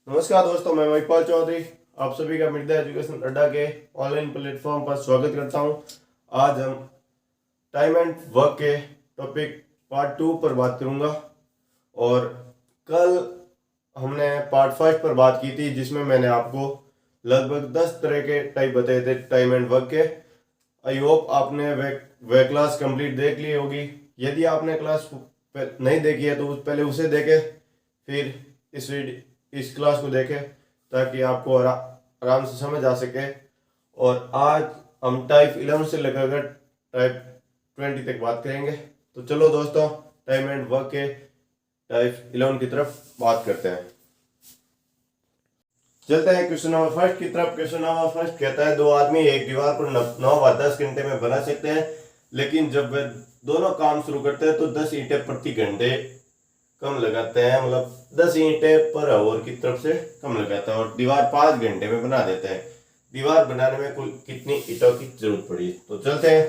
नमस्कार दोस्तों, मैं महिपाल चौधरी आप सभी का मिडडे एजुकेशन अड्डा के ऑनलाइन प्लेटफॉर्म पर स्वागत करता हूं। आज हम टाइम एंड वर्क के टॉपिक पार्ट 2 पर बात करूंगा और कल हमने पार्ट 5 पर बात की थी, जिसमें मैंने आपको लगभग 10 तरह के टाइप बताए थे टाइम एंड वर्क के। आई होप आपने वे क्लास कंप्लीट देख ली होगी। यदि आपने क्लास नहीं देखी है तो पहले उसे देखें, फिर इस क्लास को देखें ताकि आपको आराम से समझ आ सके। और आज हम टाइप 11 से लेकर टाइप 20 तक बात करेंगे। तो चलो दोस्तों, टाइम एंड वर्क के टाइप 11 की तरफ बात करते हैं। चलते हैं क्वेश्चन नंबर फर्स्ट की तरफ। क्वेश्चन नंबर फर्स्ट कहता है, दो आदमी एक दीवार पर 9 व 10 घंटे में बना सकते हैं, लेकिन जब वे दोनों काम शुरू करते हैं तो 10 ईंटें प्रति घंटे कम लगाते हैं, मतलब 10 ईंटें पर आवर की तरफ से कम लगाता है, और दीवार 5 घंटे में बना देता है। दीवार बनाने में कुल कितनी ईंटों की जरूरत पड़ी? तो चलते हैं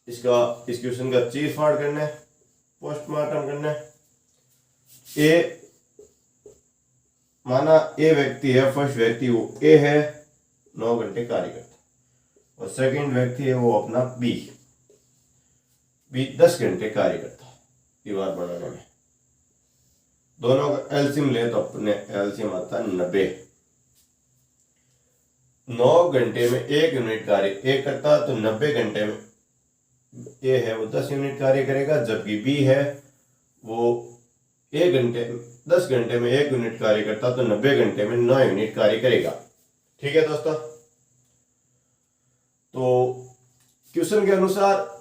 इस क्वेश्चन का चीर फाड़ करने, पोस्टमार्टम करने। ए माना ए व्यक्ति है, फर्स्ट व्यक्ति वो ए है, 9 घंटे कार्य करता है, और सेकंड व्यक्ति है वो अपना बी 10 घंटे कार्य करता है दीवार बनाने में। दोनों का एलसीएम ले तो अपने एलसीएम आता है 90। 9 घंटे में 1 यूनिट कार्य ए करता है, तो 90 घंटे में ए है वो 10 यूनिट कार्य करेगा, जबकि बी है वो 10 घंटे में 1 यूनिट कार्य करता, तो 90 घंटे में 9 यूनिट कार्य करेगा। ठीक है दोस्तों, तो क्वेश्चन के अनुसार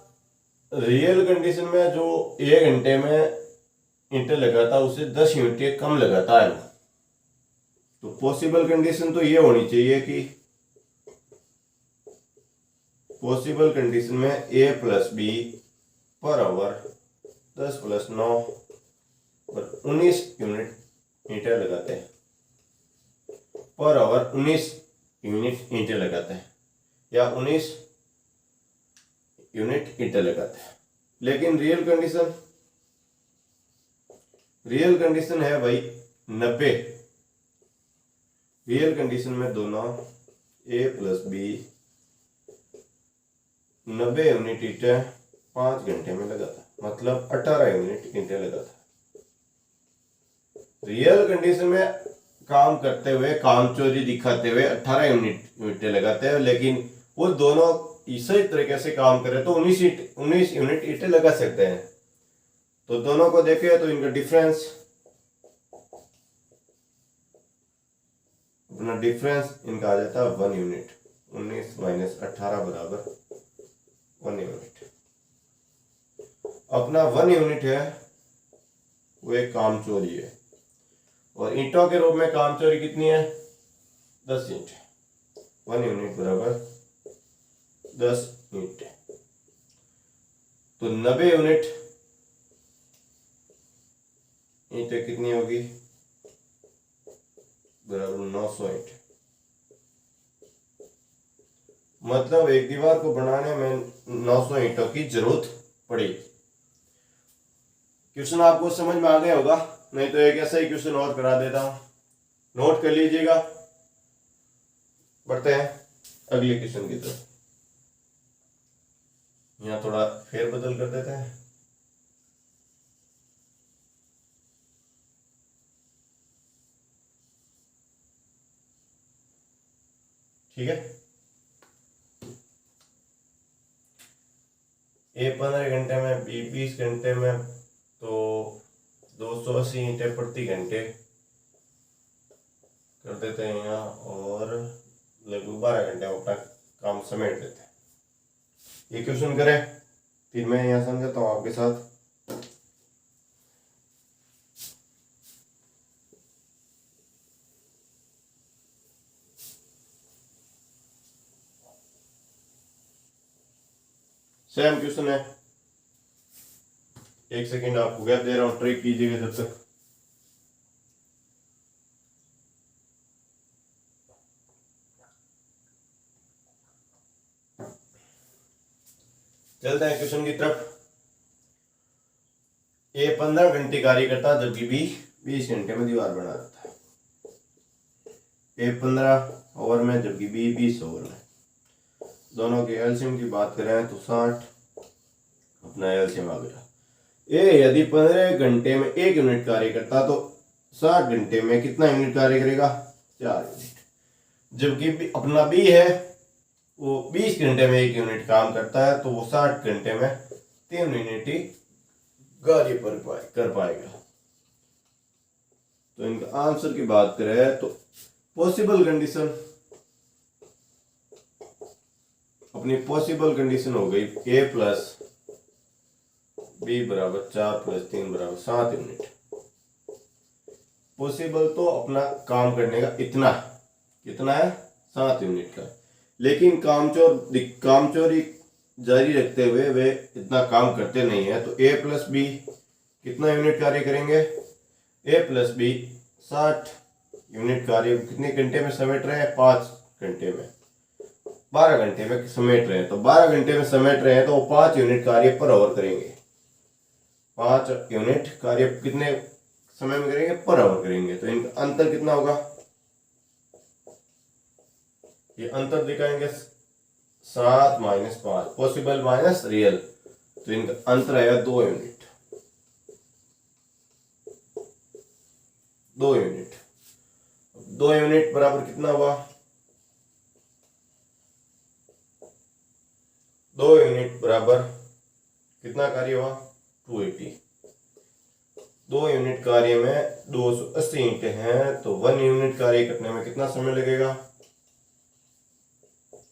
रियल कंडीशन में जो 1 घंटे में ईंटें लगाता है उसे 10 यूनिट कम लगाता है। तो पॉसिबल कंडीशन तो ये होनी चाहिए कि पॉसिबल कंडीशन में ए प्लस बी पर आवर 10 + 9 और 19 यूनिट ईंटें लगाते हैं, पर आवर 19 यूनिट ईंटें लगाते हैं, या 19 यूनिट ईंटें लगाते हैं। लेकिन रियल कंडीशन है भाई 90। रियल कंडीशन में दोनों ए प्लस बी 90 यूनिट ईंटें 5 घंटे में लगाता है, मतलब 18 यूनिट ईंटें लगाता है। रियल कंडीशन में काम करते हुए, काम चोरी दिखाते हुए 18 यूनिट ईंटें लगाते हैं, लेकिन वो दोनों इसी तरीके से काम करे तो 19 यूनिट ईंटें लगा सकते हैं। तो दोनों को देखें तो इनका डिफरेंस, अपना डिफरेंस इनका आ जाता है 1 यूनिट। 19 - 18 बराबर 1 यूनिट। अपना 1 यूनिट है वो एक काम चोरी है, और ईंटों के रूप में काम चोरी कितनी है? 10 ईंट। 1 यूनिट बराबर 10 ईंट, तो 90 यूनिट ईंटें कितनी होगी? बराबर 900 ईंट। मतलब एक दीवार को बनाने में 900 ईंटों की जरूरत पड़ी। क्वेश्चन आपको समझ में आ गया होगा, नहीं तो एक ऐसा ही क्वेश्चन और करा देता हूं, नोट कर लीजिएगा। बढ़ते हैं अगले क्वेश्चन की तरफ। यहाँ थोड़ा फेरबदल कर देते हैं। ठीक है, ए 15 घंटे में, बी 20 घंटे में, तो 280 ईंटें प्रति घंटे कर देते हैं यहाँ, और लगभग 12 घंटे में अपना काम समेट देते हैं। ये क्वेश्चन करें, फिर मैं यहाँ समझाता हूँ आपके साथ। सेम क्वेश्चन है, एक सेकंड आपको गैप दे रहा हूँ, ट्रिक कीजिएगा जब तक। चलते हैं क्वेश्चन की तरफ। ए 15 घंटे कार्य करता जबकि बी 20 घंटे में दीवार बना देता है। ए 15 ओवर में जबकि बी 20 ओवर में। दोनों के एलसीएम की बात करें तो 60 अपना एलसीएम आ गया। ए यदि 15 घंटे में 1 यूनिट कार्य करता तो 60 घंटे में कितना यूनिट कार्य करेगा? 4 यूनिट। जबकि अपना बी है वो 20 घंटे में 1 यूनिट काम करता है तो वो 60 घंटे में 3 यूनिट ही कार्य कर पाएगा। तो इनका आंसर की बात करें तो पॉसिबल कंडीशन, अपनी पॉसिबल कंडीशन हो गई ए प्लस बी बराबर 4 प्लस 3 बराबर 7 यूनिट। पॉसिबल तो अपना काम करने का इतना कितना है 7 यूनिट का, लेकिन कामचोरी जारी रखते हुए वे इतना काम करते नहीं है। तो ए प्लस बी कितना यूनिट कार्य करेंगे? ए प्लस बी 60 यूनिट कार्य कितने घंटे में समेट रहे हैं? 5 घंटे में, 12 घंटे में समेट रहे हैं। तो 12 घंटे में समेट रहे हैं तो वो 5 यूनिट कार्य पर आवर करेंगे। 5 यूनिट कार्य कितने समय में करेंगे? पर आवर करेंगे। तो इनका अंतर कितना होगा? ये अंतर दिखाएंगे 7 माइनस 5, पॉसिबल माइनस रियल। तो इनका अंतर आएगा 2 यूनिट। 2 यूनिट 2 यूनिट बराबर कितना हुआ? 2 यूनिट बराबर कितना कार्य हुआ? 280। 2 यूनिट कार्य में 280 ईंटें हैं तो 1 यूनिट कार्य करने में कितना समय लगेगा?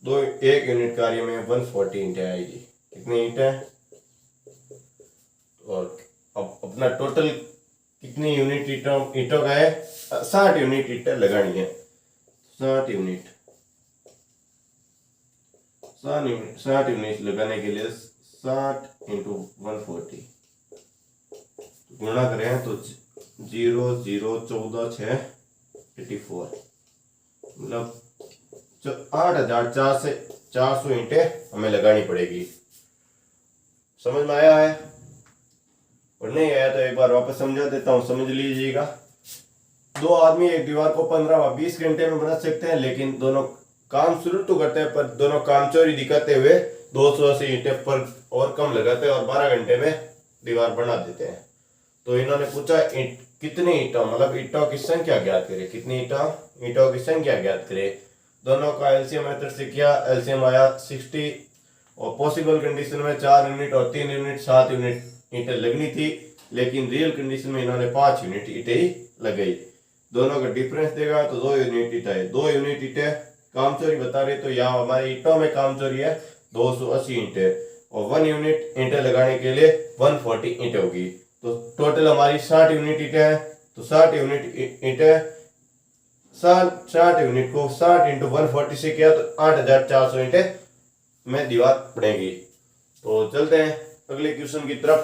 1 यूनिट कार्य में 140 ईंटें आएगी। कितनी ईंटें? और अब अपना टोटल कितनी यूनिट ईंटों का है? 60 यूनिट ईंटें लगानी है। 60 यूनिट 60 यूनिट लगाने के लिए 60 इंटू 140 गुणा करें तो 0 0 14 6 84, मतलब 8,400 ईंटें हमें लगानी पड़ेगी। समझ में आया है? और नहीं आया तो एक बार वापस समझा देता हूँ, समझ लीजिएगा। 2 आदमी एक दीवार को 15 व 20 घंटे में बना सकते हैं, लेकिन दोनों काम शुरू तो करते हैं पर दोनों कामचोरी दिखाते हुए 280 ईंटें पर और कम लगाते हैं और 12 घंटे में दीवार बना देते हैं। तो इन्होंने पूछा कितनी ईंटों, मतलब ईंटों की संख्या ज्ञात करे। कितनी ईंटों की संख्या ज्ञात करे। दोनों का एलसीएम मेथड से किया, एलसीएम आया 60 और पॉसिबल कंडीशन में 4 यूनिट और 3 यूनिट 7 यूनिट ईंटें लगनी थी, लेकिन रियल कंडीशन में इन्होंने 5 यूनिट ईंटें ही लगाई। दोनों का डिफरेंस देगा तो 2 यूनिट ईंटें है। 2 यूनिट ईंटें कामचोरी बता रहे तो यहाँ हमारे ईंटों में कामचोरी है 280 ईंटें और 1 यूनिट ईंटें लगाने के लिए 140 ईंटें होगी। तो टोटल हमारी 60 यूनिट ईंटें हैं। तो 60 यूनिट ईंटें 60 यूनिट को 60 इंटू 140 से किया तो 8,400 ईंटें में दीवार पड़ेगी। तो चलते हैं अगले क्वेश्चन की तरफ।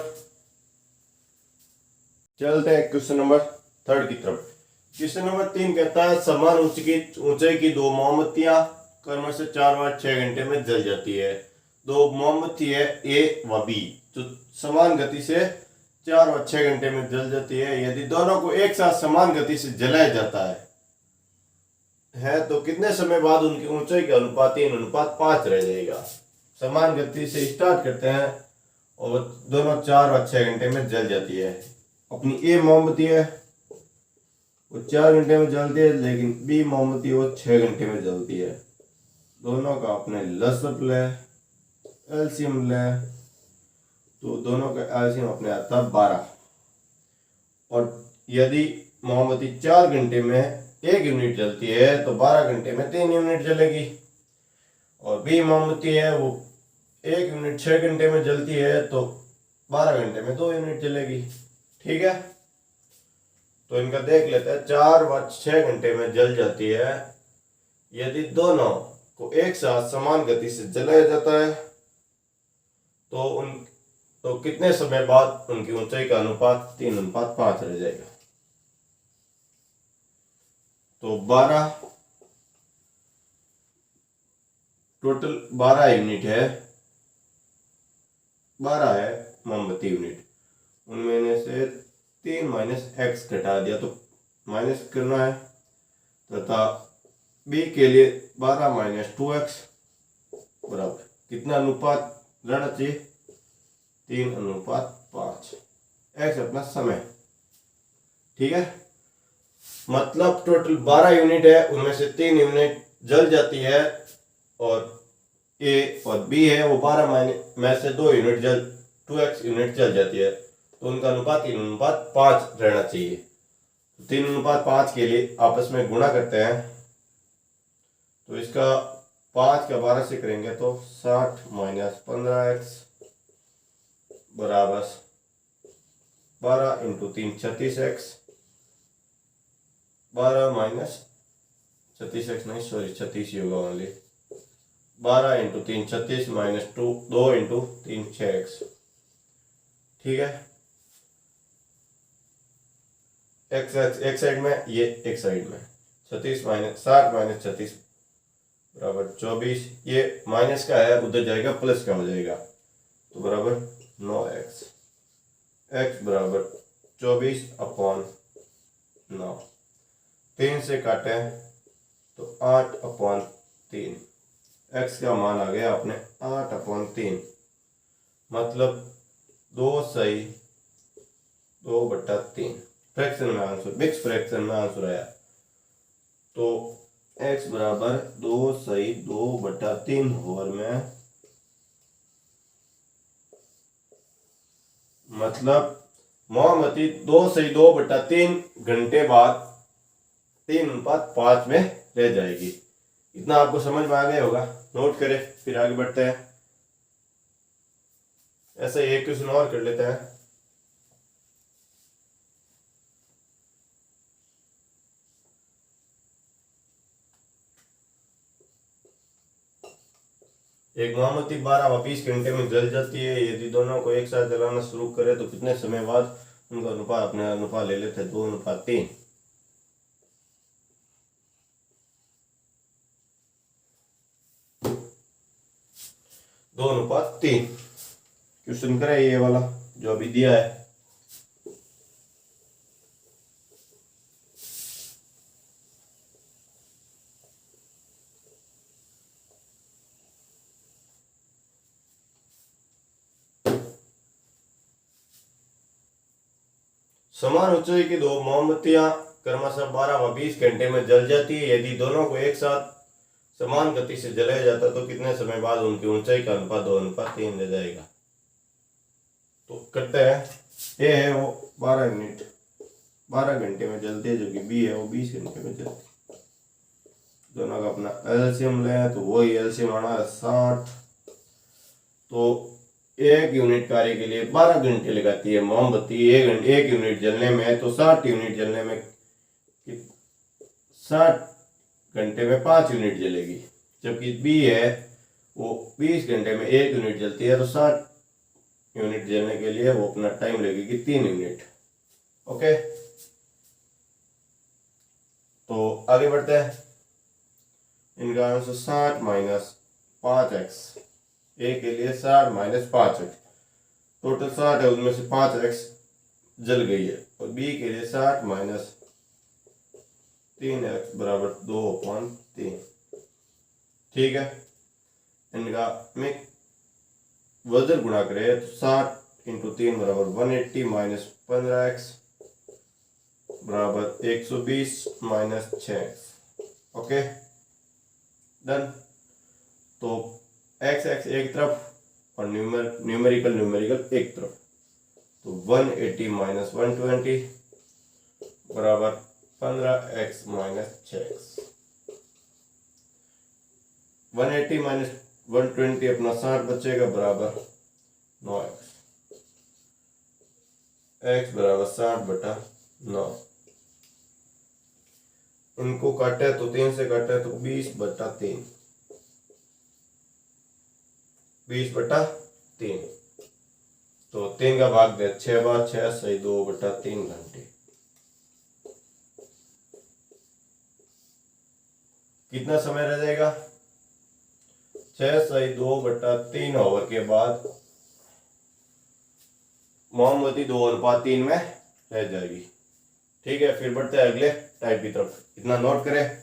चलते हैं क्वेश्चन नंबर 3 की तरफ। क्वेश्चन नंबर 3 कहता है समान ऊंचाई की 2 मोमबत्तियां क्रम से 4 व 6 घंटे में जल जाती है। 2 मोमबत्ती है ए व बी जो समान गति से 4 व 6 घंटे में जल जाती है। यदि दोनों को एक साथ समान गति से जलाया जाता है तो कितने समय बाद उनकी ऊंचाई का अनुपात 3:5 रह जाएगा। समान गति से स्टार्ट करते हैं और दोनों 4 व 6 घंटे में जल जाती है। अपनी ए मोमबत्ती है वो 4 घंटे में जलती है, लेकिन बी मोमबत्ती वो 6 घंटे में जलती है। दोनों का अपने लसअप ले, एलसीएम ले, तो दोनों का एलसीएम अपने आता है 12। और यदि मोमबत्ती 4 घंटे में 1 यूनिट जलती है तो 12 घंटे में 3 यूनिट जलेगी। और बी मोमबत्ती है वो 1 यूनिट 6 घंटे में जलती है तो 12 घंटे में 2 यूनिट जलेगी। ठीक है, तो इनका देख लेते हैं। 4 व 6 घंटे में जल जाती है। यदि दोनों को एक साथ समान गति से जलाया जाता है तो कितने समय बाद उनकी ऊंचाई का अनुपात 3:5 रह जाएगा। तो 12 टोटल 12 यूनिट है, 12 है मोमबत्ती यूनिट, उनमें से 3 माइनस एक्स घटा दिया तो माइनस करना है तथा बी के लिए 12 माइनस 2x बराबर कितना अनुपात रहना चाहिए 3:5। एक्स अपना समय, ठीक है। मतलब टोटल 12 यूनिट है, उनमें से 3 यूनिट जल जाती है और ए और बी है वो 12 में से 2 यूनिट 2x यूनिट जल जाती है, तो उनका अनुपात 3:5 रहना चाहिए। 3:5 के लिए आपस में गुणा करते हैं तो इसका 5 का 12 से करेंगे तो 60 माइनस 15x बराबर 12 इंटू 3 36x, 12 माइनस 36x नहीं सॉरी 36 ही होगा only, 12 into 3 36 minus 2 into 3 6x, ठीक है। एक साइड में ये एक साइड में 36 माइनस 60 माइनस 36 बराबर 24, ये माइनस का है उधर जाएगा प्लस का हो जाएगा तो बराबर 9x, x बराबर 24/9, 3 से काटे तो 8/3, x का मान आ गया अपने 8/3, मतलब 2 सही 2/3 फ्रैक्शन में आंसर, मिक्स फ्रैक्शन में आंसर आया तो x बराबर 2 सही 2/3 होर में, मतलब मोमबत्ती 2 सही 2/3 घंटे बाद 3:5 में रह जाएगी। इतना आपको समझ में आ गया होगा, नोट करें फिर आगे बढ़ते हैं। ऐसे एक क्वेश्चन और कर लेते हैं। एक मोमबत्ती 12 व 20 घंटे में जल जाती है, यदि दोनों को एक साथ जलाना शुरू करें तो कितने समय बाद उनका अनुपात अपने अनुपात ले लेते हैं 2:3। 2:3 क्वेश्चन करें ये वाला जो अभी दिया है। समान ऊंचाई की दो मोमबत्तियां क्रमशः 12 व 20 घंटे में जल जाती है, यदि दोनों को एक साथ समान गति से जलाया जाता तो कितने समय बाद उनकी ऊंचाई का अनुपात 2:3 रह जाएगा। तो करते हैं, ए है वो 12 यूनिट 12 घंटे में जलती है, जो कि बी है वो 20 घंटे में जलती है। दोनों का अपना एलसीएम लें तो वही एलसीएम आना है 60, तो 1 यूनिट कार्य के लिए 12 घंटे लगाती है मोमबत्ती, 1 यूनिट जलने में, तो 60 यूनिट जलने में 60 घंटे में 5 यूनिट जलेगी, जबकि बी है वो 20 घंटे में 1 यूनिट जलती है, तो 60 यूनिट जलने के लिए वो अपना टाइम लगेगी 3 यूनिट। ओके, तो आगे बढ़ते हैं। इनका आंसर 60 माइनस 5x, ए के लिए 60 माइनस 5x, टोटल 60 है उसमें से 5x जल गई है, और बी के लिए 60 माइनस 3x बराबर 2/3, ठीक है। इनका में वजन गुणा करें तो 60 इंटू 3 बराबर 180 माइनस 15x बराबर 120 माइनस 6x। Okay done. तो x एक तरफ और न्यूमेरिकल एक तरफ, तो 180 माइनस 120 बराबर 15x माइनस 6x। 180 माइनस 120 अपना 60 बचेगा बराबर 9x, x बराबर 60/9। इनको काटे तो 3 से काटे तो 20/3, 20/3, तो 3 का भाग दे 6 बार 6 सही 2/3 घंटे। कितना समय रह जाएगा? 6 सही 2/3 ओवर के बाद मोमबत्ती 2:3 में रह जाएगी। ठीक है, फिर बढ़ते हैं अगले टाइप की तरफ, इतना नोट करें।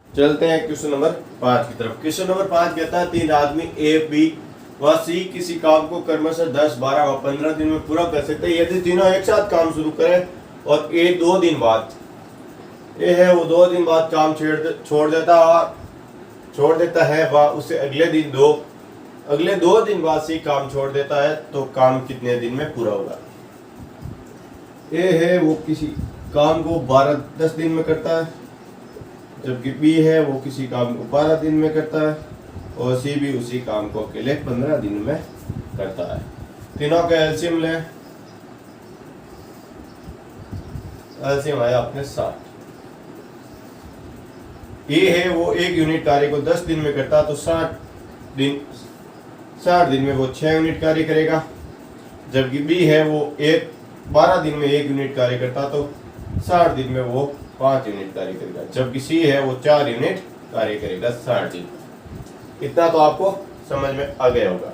चलते हैं क्वेश्चन नंबर 5 की तरफ। क्वेश्चन नंबर 5 कहता है 3 आदमी ए, बी व सी किसी काम को क्रमशः 10, 12 व 15 दिन में पूरा कर सकते हैं यदि तीनों एक साथ काम शुरू करें और ए 2 दिन बाद, ए है वो 2 दिन बाद काम छोड़ देता है व उसे अगले 2 दिन बाद सी काम छोड़ देता है तो काम कितने दिन में पूरा होगा। ए है वो किसी काम को 10 दिन में करता है, जबकि बी है वो किसी काम को 12 दिन में करता है और सी भी उसी काम को अकेले 15 दिन में करता है। तीनों का एलसीएम लें, एलसीएम आया अपने 60। ए है वो 1 यूनिट कार्य को 10 दिन में करता है तो 60 दिन में वो 6 यूनिट कार्य करेगा, जबकि बी है वो 12 दिन में 1 यूनिट कार्य करता तो 60 दिन में वो 5 यूनिट कार्य करेगा, जबकि सी है वो 4 यूनिट कार्य करेगा 60 दिन। इतना तो आपको समझ में आ गया होगा।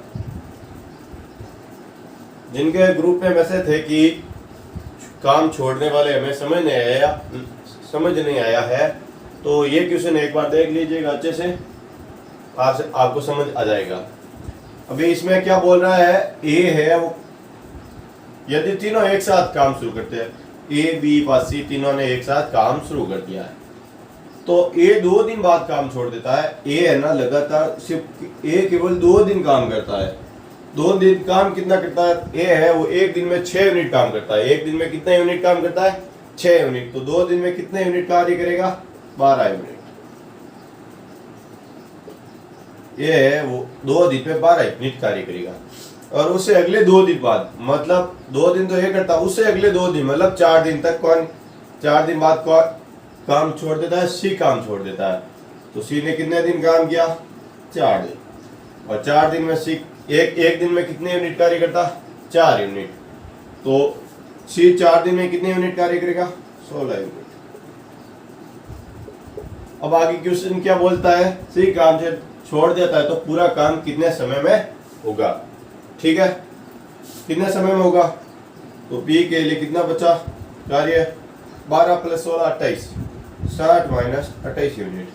जिनके ग्रुप में मैसेज थे कि काम छोड़ने वाले हमें समझ नहीं आया है तो ये क्वेश्चन एक बार देख लीजिएगा अच्छे से, आपको समझ आ जाएगा। अभी इसमें क्या बोल रहा है, ए है वो यदि तीनों एक साथ काम शुरू करते हैं, ए बी व सी तीनों ने एक साथ काम शुरू कर दिया है तो ए 2 दिन बाद काम छोड़ देता है। ए है ना लगातार सिर्फ ए केवल 2 दिन काम करता है। 2 दिन काम कितना करता है, ए है वो 1 दिन में 6 यूनिट काम करता है। 1 दिन में कितने यूनिट काम करता है, 6 यूनिट। तो 2 दिन में कितने यूनिट कार्य करेगा, 12 यूनिट। ये है वो 2 दिन में 12 यूनिट कार्य करेगा और उससे अगले 2 दिन बाद, मतलब 2 दिन तो ये करता, उससे अगले 2 दिन मतलब 4 दिन तक 4 दिन बाद काम छोड़ देता है, सी काम छोड़ देता है। तो सी ने कितने दिन काम किया, 4 दिन। और 4 दिन में सी एक दिन में कितने यूनिट कार्य करता, 4 यूनिट। तो सी 4 दिन में कितने यूनिट कार्य करेगा, 16 यूनिट। अब आगे क्वेश्चन क्या बोलता है, सी काम से छोड़ देता है तो पूरा काम कितने समय में होगा। ठीक है, कितने समय में होगा, तो बी के लिए कितना बचा कार्य, 12 + 16 28, 60 - 28 यूनिट।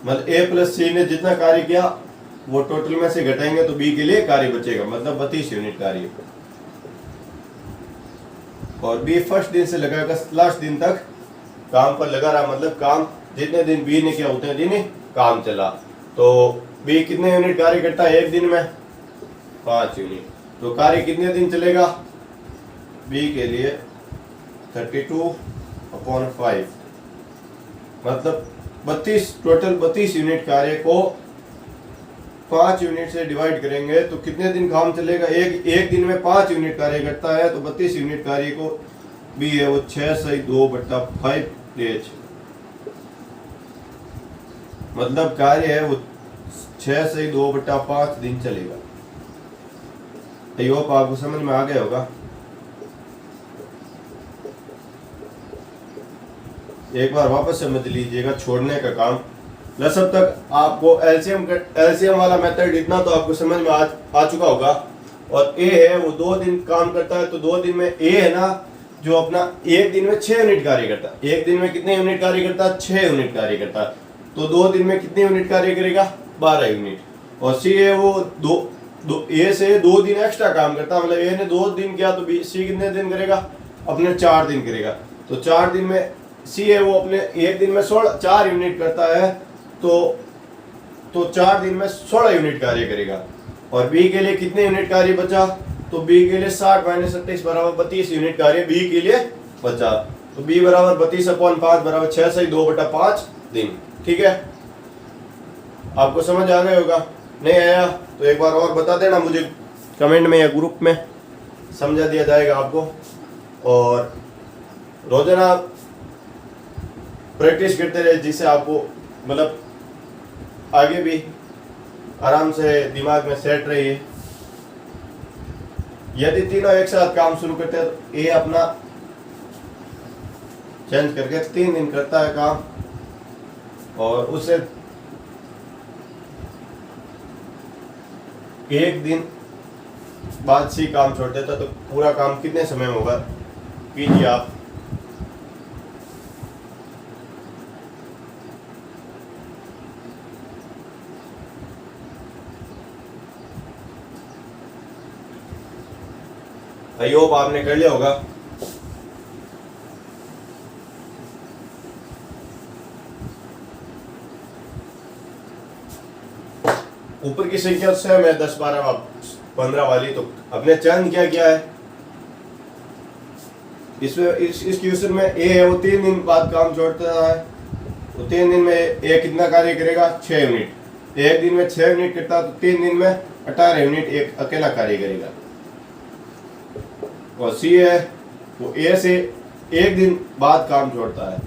मतलब ए प्लस सी ने जितना कार्य किया वो टोटल में से घटाएंगे तो बी के लिए कार्य बचेगा, मतलब 32 यूनिट कार्य। और बी फर्स्ट दिन से लगाकर लास्ट दिन तक काम पर लगा रहा, मतलब काम जितने दिन बी ने किया उतने दिन ही काम चला। तो बी कितने यूनिट कार्य करता है, 1 दिन में 5 यूनिट। तो कार्य कितने दिन चलेगा, बी के लिए 32/5, मतलब 32 यूनिट कार्य को 5 यूनिट से डिवाइड करेंगे तो कितने दिन काम चलेगा। एक दिन में 5 यूनिट कार्य करता है तो 32 यूनिट कार्य को बी है वो 6/2/5 डेज, मतलब कार्य है वो 6/2/5 दिन चलेगा। आई होप आपको समझ में आ गया होगा। एक बार वापस समझ लीजिएगा छोड़ने का काम, प्लस अब तक आपको एलसीएम वाला मेथड इतना तो आपको समझ में आ चुका होगा। और ए है वो 2 दिन काम करता है तो 2 दिन में ए है ना जो अपना 1 दिन में 6 यूनिट कार्य करता है। 1 दिन में कितने यूनिट कार्य करता है, 6 यूनिट कार्य करता है। तो 2 दिन में कितने यूनिट कार्य करेगा, 12 यूनिट। और सी है वो ए से 2 दिन एक्स्ट्रा काम करता है, मतलब ए ने 2 दिन किया तो सी कितने दिन करेगा, अपने 4 दिन करेगा। तो 4 दिन में सी है वो अपने 1 दिन में 4 यूनिट करता है तो 4 दिन में 16 यूनिट कार्य करेगा। और बी के लिए कितने यूनिट कार्य बचा, तो बी के लिए 60 - 28 = 32 यूनिट कार्य बी के लिए बचा। तो बी = 32/5 = 6/2/5 दिन। ठीक है, आपको समझ आ गया होगा। नहीं आया तो एक बार और बता देना मुझे कमेंट में या ग्रुप में, समझा दिया जाएगा आपको। और रोजाना प्रैक्टिस करते रहे जिससे आपको मतलब आगे भी आराम से दिमाग में सेट रही है। यदि तीनों एक साथ काम शुरू करते हैं तो ये अपना चेंज करके 3 दिन करता है काम और उससे एक दिन बाद सी काम छोड़ देता तो पूरा काम कितने समय में होगा, कीजिए आप। आई होप आपने कर लिया होगा। ऊपर की संख्या से मैं 10 12 15 वाली, तो अपने चंद क्या किया है इसमें, इस क्वेश्चन में ए है वो 3 दिन बाद काम छोड़ता है, तो 3 दिन में ए कितना कार्य करेगा, 6 यूनिट। एक दिन में 6 यूनिट करता तो 3 दिन में 18 यूनिट एक अकेला कार्य करेगा। और सी है वो ए से एक दिन बाद काम छोड़ता है,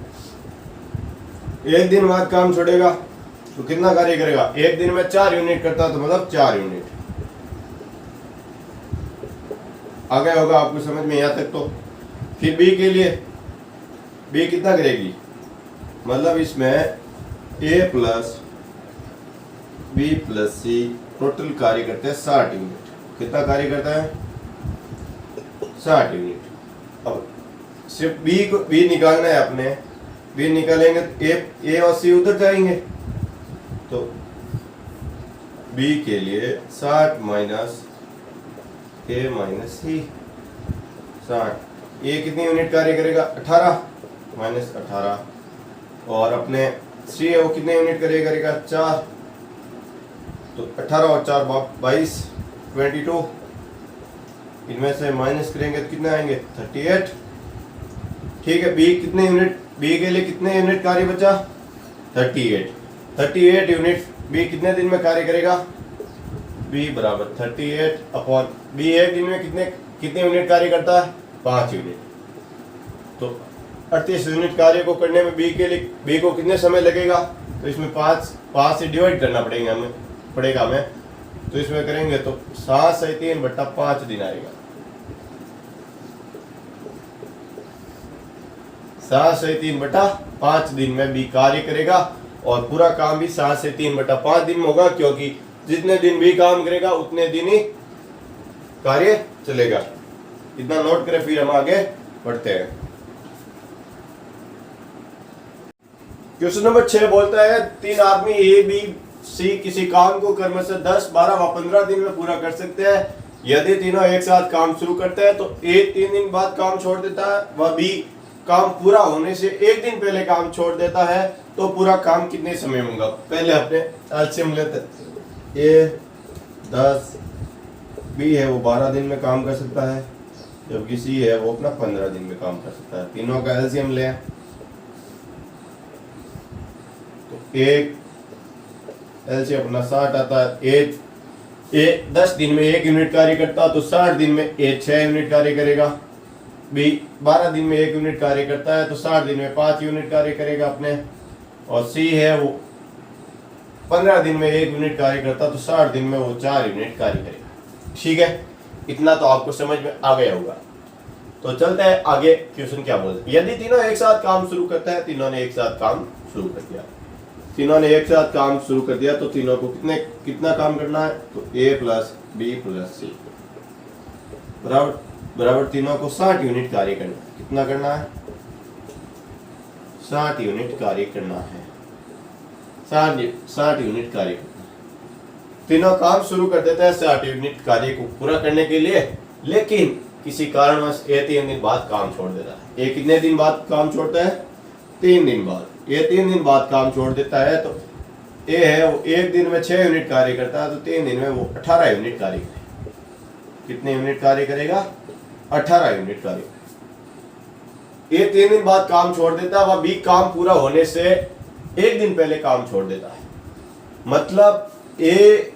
एक दिन बाद काम छोड़ेगा तो कितना कार्य करेगा, एक दिन में 4 यूनिट करता तो मतलब 4 यूनिट। आ गया होगा आपको समझ में यहाँ तक। तो फिर बी के लिए, बी कितना करेगी, मतलब इसमें ए प्लस बी प्लस सी टोटल कार्य करते हैं 60 यूनिट। कितना कार्य करता है, 60 यूनिट। अब सिर्फ बी को, बी निकालना है अपने, बी निकालेंगे तो ए और सी उधर जाएंगे, तो बी के लिए 60 माइनस ए माइनस सी 60। ए कितनी यूनिट कार्य करेगा, 18 माइनस 18। और अपने सी है वो कितने यूनिट कार्य करेगा, 4। तो 18 और 4 22 22। इनमें से माइनस करेंगे तो कितने आएंगे, 38। ठीक है, बी कितने यूनिट, बी के लिए कितने यूनिट कार्य बचा, 38 यूनिट बी कितने दिन में कार्य करेगा, बी बराबर 38 अपॉन बी एक दिन में कितने यूनिट कार्य करता है, 5 यूनिट। तो 38 यूनिट कार्य को करने में बी के लिए, बी को कितने समय लगेगा, तो इसमें 5 से डिवाइड करना पड़ेगा हमें। तो इसमें करेंगे तो 7 से 3/5 दिन आएगा। 7 से 3/5 दिन में बी कार्य करेगा, और पूरा काम भी 7 से 3/5 दिन में होगा, क्योंकि जितने दिन भी काम करेगा उतने दिन ही कार्य चलेगा। इतना नोट करें, फिर हम आगे बढ़ते हैं। क्वेश्चन नंबर 6 बोलता है 3 आदमी ए बी सी किसी काम को क्रमशः 10 12 व 15 दिन में पूरा कर सकते हैं। यदि तीनों एक साथ काम शुरू करते हैं तो ए 3 दिन बाद काम छोड़ देता है, वह बी काम पूरा होने से 1 दिन पहले काम छोड़ देता है, तो पूरा काम कितने समय में होगा। पहले अपने एलसीएम लेते हैं। ए 10, बी है वो 12 दिन में काम कर सकता है, जबकि सी है वो अपना 15 दिन में काम कर सकता है। तीनों का एलसीएम ले, तो एक एलसीएम अपना 60 आता है। ए 10 दिन में 1 यूनिट कार्य करता तो 60 दिन में ए 6 यूनिट कार्य करेगा। बी 12 दिन में 1 यूनिट कार्य करता है तो 60 दिन में 5 यूनिट कार्य करेगा अपने। और सी है वो 15 दिन में 1 यूनिट कार्य करता तो 60 दिन में वो 4 यूनिट कार्य करेगा। ठीक है, इतना तो आपको समझ में आ गया होगा। तो चलते हैं आगे, क्वेश्चन क्या बोलते हैं। यदि तीनों एक साथ काम शुरू करते हैं, तीनों ने एक साथ काम शुरू कर दिया, तीनों ने एक साथ काम शुरू कर दिया, तो तीनों को कितना काम करना है, तो ए प्लस बी प्लस सी बराबर तीनों को 60 यूनिट कार्य करना है। कितना करना है, 60 यूनिट कार्य करना है। 60 यूनिट कार्य करना है। तीनों काम शुरू कर देते हैं 60 यूनिट कार्य को पूरा करने के लिए, लेकिन किसी कारणवश ए 3 दिन बाद काम छोड़ देता है। ए कितने दिन बाद काम छोड़ता है, 3 दिन बाद। ये 3 दिन बाद काम छोड़ देता है, तो ए है वो 1 दिन में 6 यूनिट कार्य करता है, तो 3 दिन में वो 18 यूनिट कार्य करेगा। कितने यूनिट कार्य करेगा, 18 यूनिट कार्य। ये 3 दिन बाद काम छोड़ देता है, वह बी काम पूरा होने से 1 दिन पहले काम छोड़ देता है। मतलब ए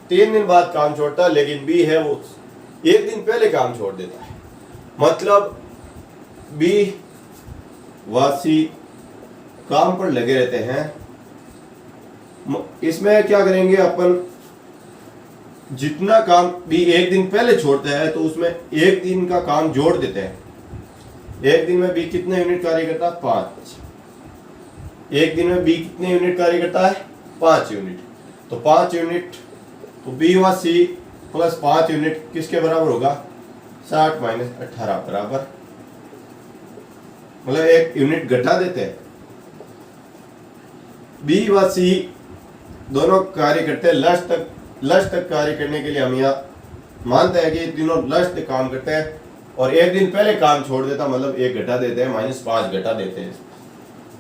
3 दिन बाद काम छोड़ता है, लेकिन बी है वो 1 दिन पहले काम छोड़ देता है। मतलब बी व सी काम पर लगे रहते हैं। इसमें क्या करेंगे अपन, जितना काम बी 1 दिन पहले छोड़ता है तो उसमें 1 दिन का काम जोड़ देते हैं। 1 दिन में बी कितने यूनिट कार्य करता है, 5। 1 दिन में बी कितने यूनिट कार्य करता है, 5 यूनिट। तो 5 यूनिट तो बी व सी प्लस 5 यूनिट किसके बराबर होगा? 60 माइनस 18 बराबर, मतलब 1 यूनिट घटा देते हैं। बी व सी दोनों कार्य करते हैं लक्ष्य तक कार्य करने के लिए हम यहाँ मानते हैं कि ये तीनों लक्ष्य तक काम करते हैं, और एक दिन पहले काम छोड़ देता मतलब 1 घटा देते हैं, -5 घटा देते हैं।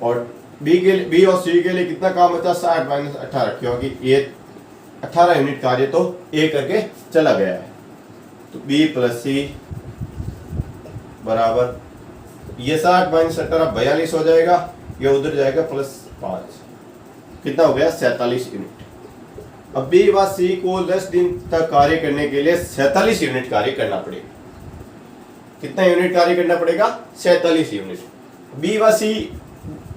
और बी और सी के लिए कितना काम बचा? 60 माइनस 18, क्योंकि ये 18 यूनिट कार्य तो ए करके चला गया है। तो बी प्लस सी बराबर ये 60 माइनस 18 42 हो जाएगा, ये उधर जाएगा +5, कितना हो गया? 47 यूनिट। अब बी व सी को 10 दिन तक कार्य करने के लिए 47 यूनिट कार्य करना पड़ेगा। कितना यूनिट कार्य करना पड़ेगा? 47 यूनिट। बी व सी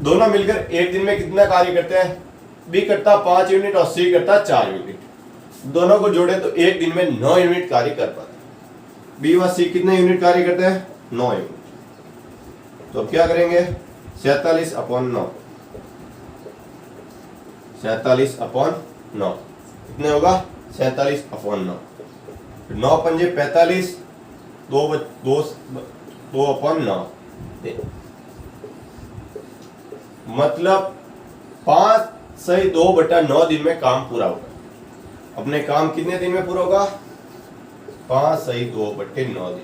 दोनों मिलकर एक दिन में कितना कार्य करते हैं? बी करता 5 यूनिट और सी करता 4 यूनिट। दोनों को जोड़े तो एक दिन में 9 यूनिट कार्य कर पाते। बी व सी कितने यूनिट कार्य करते हैं? 9 यूनिट। तो क्या करेंगे? 47/9, 47/9 कितने होगा? 47/9। 9 पंजे 45, 2/9, मतलब 5 सही 2/9 दिन में काम पूरा होगा। अपने काम कितने दिन में पूरा होगा? 5 सही 2/9 दिन।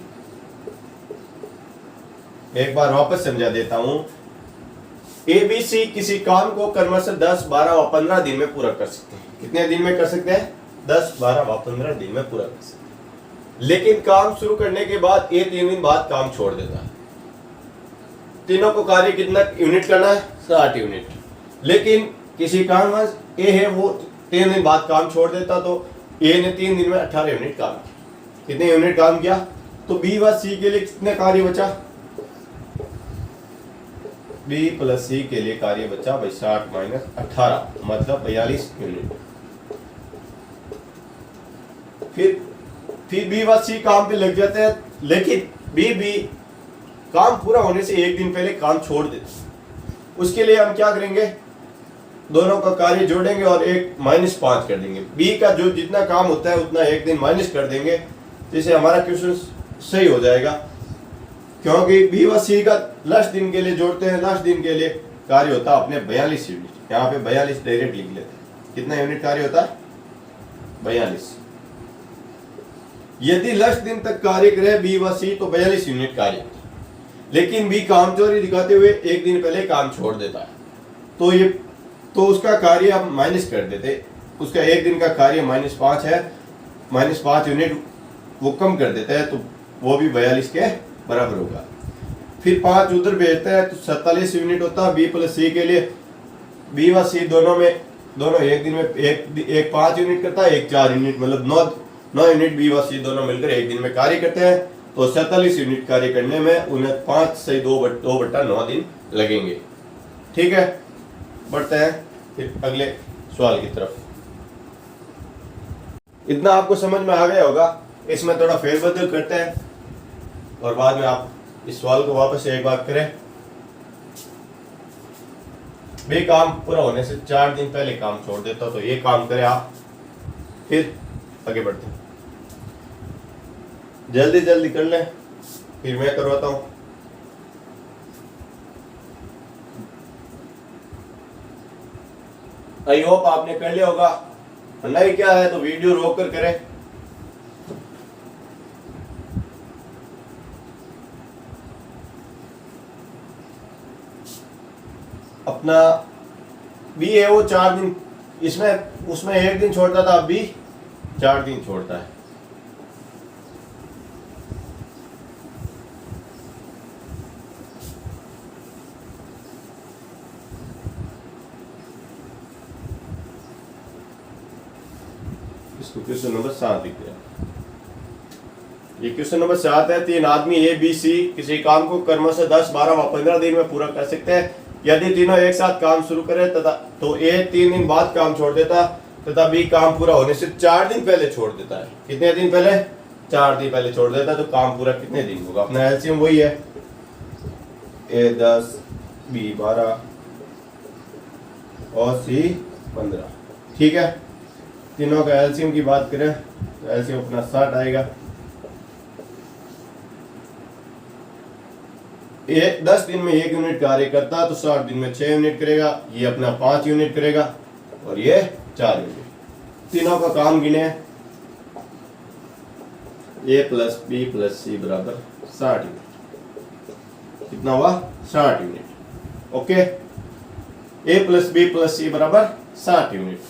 एक बार वापस समझा देता हूं। एबीसी किसी काम को क्रमशः 10, 12 व 15 दिन में पूरा कर सकते हैं। कितने दिन में कर सकते हैं? 10, 12 व 15 दिन में पूरा कर सकते हैं। लेकिन काम शुरू करने के बाद ये 3 दिन बाद काम छोड़ देता है। तीनों को कार्य कितना यूनिट करना है? 60 यूनिट। लेकिन किसी कारणवश ए है वो 3 दिन बाद काम छोड़ देता, तो ए ने 3 दिन में 18 यूनिट काम किया। कितने यूनिट काम किया? तो बी व सी के लिए कितने कार्य बचा? बी प्लस सी के लिए कार्य बचा 60 माइनस 18, मतलब 42 यूनिट। फिर बी व सी काम पे लग जाते हैं, लेकिन बी काम पूरा होने से एक दिन पहले काम छोड़ देते। उसके लिए हम क्या करेंगे? दोनों का कार्य जोड़ेंगे और एक -5 कर देंगे। बी का जो जितना काम होता है उतना एक दिन माइनस कर देंगे, जिससे हमारा क्वेश्चन सही हो जाएगा। क्योंकि बी व सी का लास्ट दिन के लिए जोड़ते हैं, लास्ट दिन के लिए कार्य होता है अपने 42 यूनिट। यहाँ पे 42 डायरेक्ट लिख लेते हैं। कितना यूनिट कार्य होता है? 42। यदि लास्ट दिन तक कार्य करे बी व सी तो 42 यूनिट कार्य। लेकिन बी कामचोरी दिखाते हुए एक दिन पहले काम छोड़ देता है, तो उसका कार्य हम माइनस कर देते। उसका एक दिन का कार्य -5 है, -5 यूनिट वो कम कर देते हैं, तो वो भी 42 के बराबर होगा। फिर 5 उधर भेजते हैं तो 47 यूनिट होता है बी प्लस सी के लिए। बी व सी दोनों एक दिन में एक 5 यूनिट करता है, एक 4 यूनिट, मतलब 9 यूनिट बी व सी दोनों मिलकर एक दिन में कार्य करते हैं। तो 47 यूनिट कार्य करने में उन्हें 5 से 2/9 दिन लगेंगे। ठीक है, बढ़ते हैं फिर अगले सवाल की तरफ। इतना आपको समझ में आ गया होगा। इसमें थोड़ा फेरबदल करते हैं और बाद में आप इस सवाल को वापस से एक बार करें। बे काम पूरा होने से 4 दिन पहले काम छोड़ देता, तो ये काम करें आप, फिर आगे बढ़ते हैं। जल्दी कर लें, फिर मैं करवाता हूं। आई होप आपने कर लिया होगा। नहीं क्या है तो वीडियो रोक कर करें। अपना बी है वो 4 दिन, उसमें एक दिन छोड़ता था, अब बी 4 दिन छोड़ता है। इसको क्वेश्चन नंबर 7 लिख दिया। ये क्वेश्चन नंबर 7 है। 3 आदमी ए बी सी किसी काम को क्रमशः 10, 12 व 15 दिन में पूरा कर सकते हैं। यदि तीनों एक साथ काम शुरू करें तथा तो ए 3 दिन बाद काम छोड़ देता तथा बी काम पूरा होने से 4 दिन पहले छोड़ देता है। कितने दिन पहले? 4 दिन पहले छोड़ देता है, तो काम पूरा कितने दिन होगा? अपना एलसीएम वही है, ए 10, बी 12 और सी 15। ठीक है, तीनों का एलसीएम की बात करें तो एलसीएम अपना 60 आएगा। 10 दिन में 1 यूनिट कार्य करता तो 60 दिन में 6 यूनिट करेगा, ये अपना 5 यूनिट करेगा और ये 4 यूनिट। तीनों का काम गिने, A plus B plus C बराबर 60 यूनिट। कितना हुआ? 60 unit. Okay, A plus B plus C बराबर 60 यूनिट।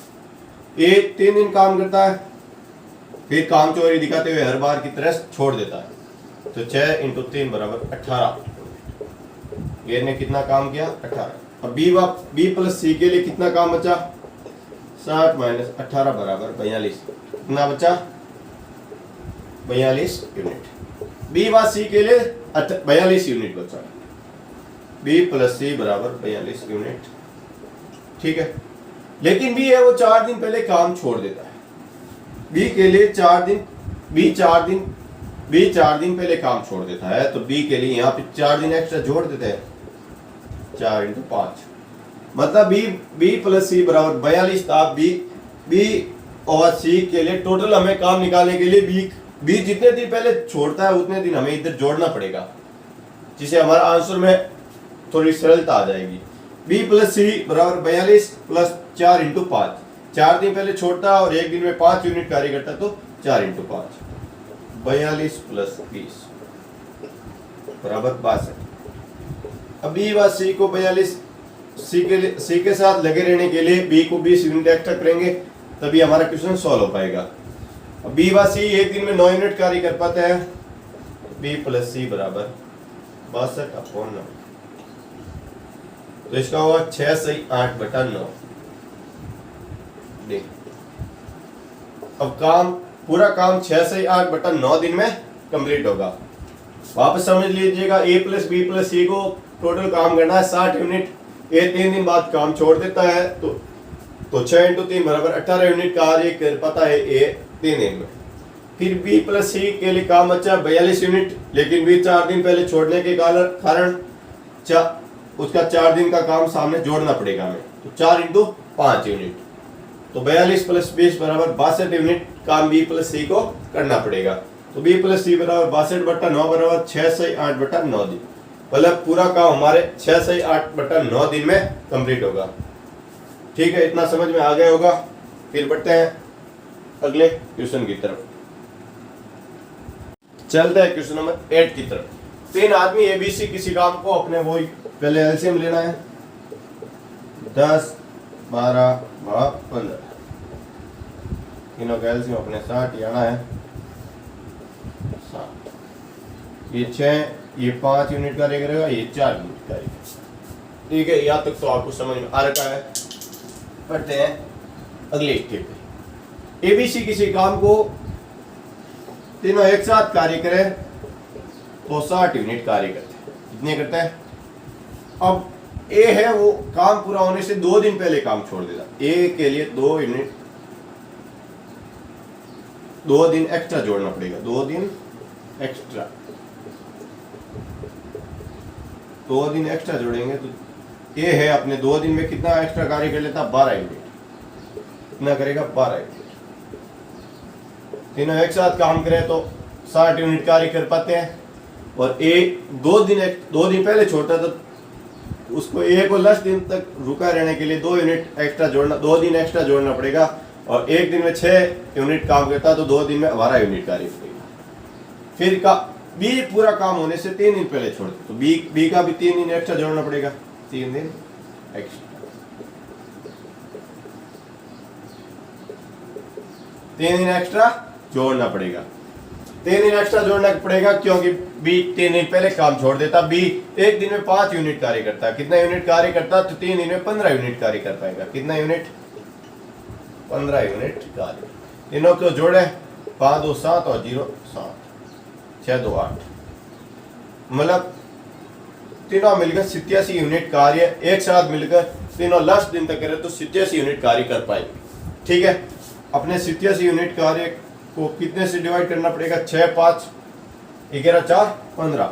ए 3 दिन काम करता है, फिर काम चोरी दिखाते हुए हर बार की तरह छोड़ देता है, तो 6 × 3 बराबर 18। ये ने कितना काम किया? 18। अब बी प्लस सी के लिए कितना काम बचा? 60 माइनस 18 बराबर 42। कितना बचा? 42 यूनिट। बी व सी के लिए 42 यूनिट बचा। बी प्लस सी बराबर 42 यूनिट। ठीक है, लेकिन बी है वो 4 दिन पहले काम छोड़ देता है। बी के लिए 4 दिन, बी 4 दिन पहले काम छोड़ देता है, तो बी के लिए यहाँ पे 4 दिन एक्स्ट्रा जोड़ देते हैं। 4 × 5 मतलब बी प्लस सी बराबर 42 था। बी और सी के लिए टोटल हमें काम निकालने के लिए बी जितने दिन पहले छोड़ता है उतने दिन हमें इधर जोड़ना पड़ेगा, जिससे हमारा आंसर में थोड़ी सरलता आ जाएगी। बी प्लस सी बराबर 42 प्लस 4 × 5। 4 दिन पहले छोड़ता और 1 दिन में 5 यूनिट कार्य करता, तो 4 × 5 42 प्लस 20 बराबर 62। अब बी व सी को 42 सी के साथ लगे रहने के लिए बी को 20 यूनिट एक्स्ट्रा करेंगे, तभी हमारा क्वेश्चन सॉल्व हो पाएगा। अब बी व सी 1 दिन में 9 यूनिट कार्य कर पाते हैं। बी प्लस सी बराबर 62/9, तो इसका होगा 6 सही 8/9। अब पूरा काम 6 से 8/9 दिन में कंप्लीट होगा। वापस समझ लीजिएगा, ए प्लस बी प्लस सी को टोटल काम करना है 60 यूनिट। ए 3 दिन बाद काम छोड़ देता है, तो 6 × 3 बराबर 18 यूनिट कार्य कर पाता है ए 3 दिन में। फिर बी प्लस सी के लिए काम बचा 42 यूनिट, लेकिन बी 4 दिन पहले छोड़ने के कारण उसका 4 दिन का काम सामने जोड़ना पड़ेगा हमें, तो 4 × 5 यूनिट, तो 42 प्लस 20 बराबर 62 यूनिट काम बी प्लस सी को करना पड़ेगा। तो बी प्लस सी बराबर 62/9 बराबर 6 से 8/9 दिन। मतलब पूरा काम हमारे 6 से 8/9 दिन में कंप्लीट होगा। ठीक है, इतना समझ में आ गया होगा। फिर बढ़ते हैं अगले क्वेश्चन की तरफ। चलते हैं क्वेश्चन नंबर 8 की तरफ। 3 आदमी एबीसी किसी काम को अपने वो पहले एलसीएम लेना है। 10 12 15 तीनों का एलसीएम अपने 60 आना है। 7 ये 6 ये 5 यूनिट कार्य करेगा, ये 4 यूनिट कार्य करेगा। ठीक है, यहाँ तक तो आपको समझ में आ रखा है। पढ़ते हैं अगले स्टेप पे। एबीसी किसी काम को तीनों एक साथ कार्य करें तो 60 यूनिट कार्य करते हैं। कितने करते हैं? अब ए है वो काम पूरा होने से 2 दिन पहले काम छोड़ देता। ए के लिए 2 यूनिट 2 दिन एक्स्ट्रा जोड़ना पड़ेगा। 2 दिन एक्स्ट्रा 2 दिन एक्स्ट्रा जोड़ेंगे तो ए है अपने 2 दिन में कितना एक्स्ट्रा कार्य कर लेता? 12 यूनिट। कितना करेगा? 12 यूनिट। तीनों एक साथ काम करें तो 60 यूनिट कार्य कर पाते हैं। और ए 2 दिन पहले छोड़ता तो उसको ए को लास्ट दिन तक रुका रहने के लिए 2 यूनिट एक्स्ट्रा जोड़ना 2 दिन एक्स्ट्रा जोड़ना पड़ेगा। और 1 दिन में 6 यूनिट काम करता तो 2 दिन में 12 यूनिट कार्य करेगा। फिर का बी पूरा काम होने से 3 दिन पहले छोड़ते तो बी का भी 3 दिन एक्स्ट्रा जोड़ना पड़ेगा। 3 दिन एक्स्ट्रा 3 दिन एक्स्ट्रा जोड़ना पड़ेगा। 3 दिन एक्स्ट्रा जोड़ना पड़ेगा क्योंकि बी 3 दिन पहले काम छोड़ देता। बी 1 दिन में 5 यूनिट कार्य करता है। कितना यूनिट कार्य करता? तो 3 दिन में 15 यूनिट कार्य कर पाएगा। कितना यूनिट? 15 यूनिट कार्य। तीनों को जोड़े 5 2 7 और 0 7 6 2 8 मतलब तीनों मिलकर 87 यूनिट कार्य एक साथ मिलकर तीनों लास्ट दिन तक करें तो 87 यूनिट कार्य कर पाएंगे। ठीक है, अपने 87 यूनिट कार्य को कितने से डिवाइड करना पड़ेगा? 6 5 11 4 15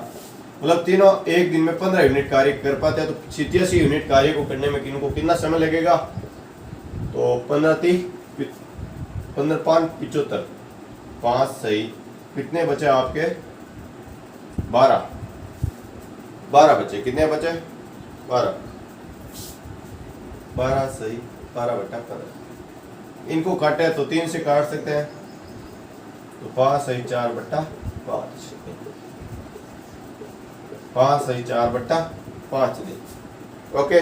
मतलब तीनों एक दिन में 15 यूनिट कार्य कर पाते हैं। तो 87 यूनिट कार्य को करने में इनको कितना समय लगेगा? तो 15 30 15 5 75, 5 सही, कितने बचे आपके? 12 बचे, कितने बचे? 12 सही, 12/15। इनको काटे तो 3 से काट सकते हैं, तो 5 सही 4/5, 5 सही 4/5 दिन। ओके,